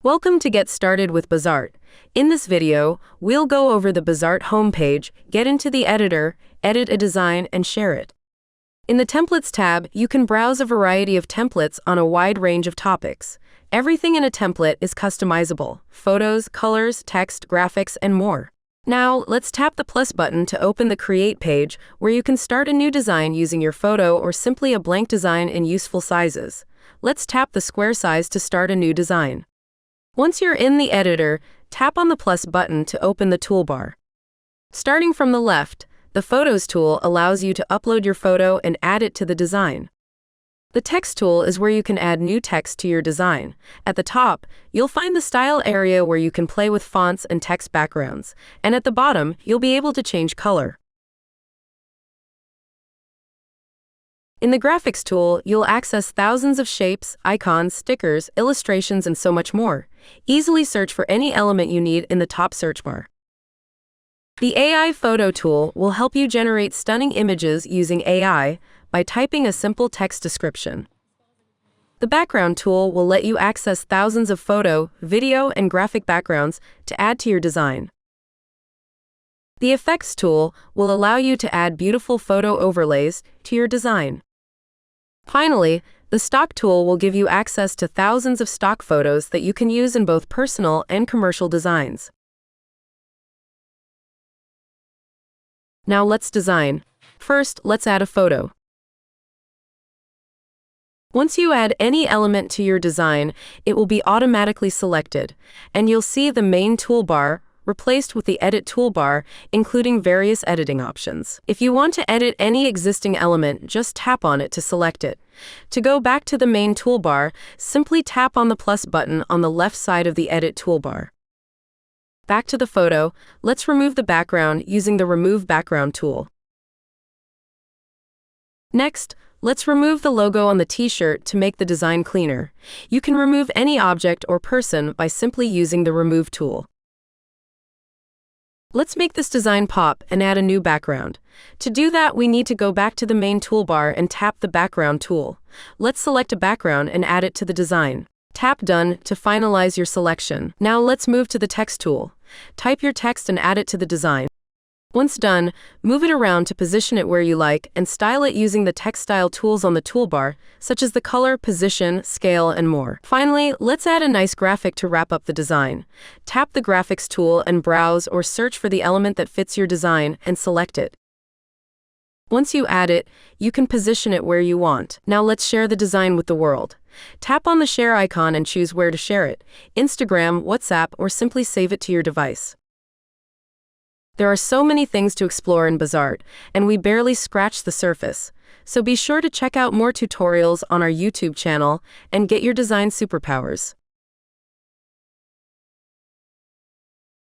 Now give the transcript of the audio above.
Welcome to Get Started with Bazaart. In this video, we'll go over the Bazaart homepage, get into the editor, edit a design, and share it. In the Templates tab, you can browse a variety of templates on a wide range of topics. Everything in a template is customizable: photos, colors, text, graphics, and more. Now, let's tap the plus button to open the Create page, where you can start a new design using your photo or simply a blank design in useful sizes. Let's tap the square size to start a new design. Once you're in the editor, tap on the plus button to open the toolbar. Starting from the left, the Photos tool allows you to upload your photo and add it to the design. The Text tool is where you can add new text to your design. At the top, you'll find the Style area where you can play with fonts and text backgrounds, and at the bottom, you'll be able to change color. In the Graphics tool, you'll access thousands of shapes, icons, stickers, illustrations, and so much more. Easily search for any element you need in the top search bar. The AI Photo tool will help you generate stunning images using AI by typing a simple text description. The Background tool will let you access thousands of photo, video, and graphic backgrounds to add to your design. The Effects tool will allow you to add beautiful photo overlays to your design. Finally, the Stock tool will give you access to thousands of stock photos that you can use in both personal and commercial designs. Now let's design. First, let's add a photo. Once you add any element to your design, it will be automatically selected, and you'll see the main toolbar replaced with the Edit toolbar, including various editing options. If you want to edit any existing element, just tap on it to select it. To go back to the main toolbar, simply tap on the plus button on the left side of the Edit toolbar. Back to the photo, let's remove the background using the Remove Background tool. Next, let's remove the logo on the t-shirt to make the design cleaner. You can remove any object or person by simply using the Remove tool. Let's make this design pop and add a new background. To do that, we need to go back to the main toolbar and tap the Background tool. Let's select a background and add it to the design. Tap Done to finalize your selection. Now let's move to the Text tool. Type your text and add it to the design. Once done, move it around to position it where you like and style it using the text style tools on the toolbar, such as the color, position, scale, and more. Finally, let's add a nice graphic to wrap up the design. Tap the Graphics tool and browse or search for the element that fits your design and select it. Once you add it, you can position it where you want. Now let's share the design with the world. Tap on the share icon and choose where to share it: Instagram, WhatsApp, or simply save it to your device. There are so many things to explore in Bazaart, and we barely scratched the surface. So be sure to check out more tutorials on our YouTube channel and get your design superpowers.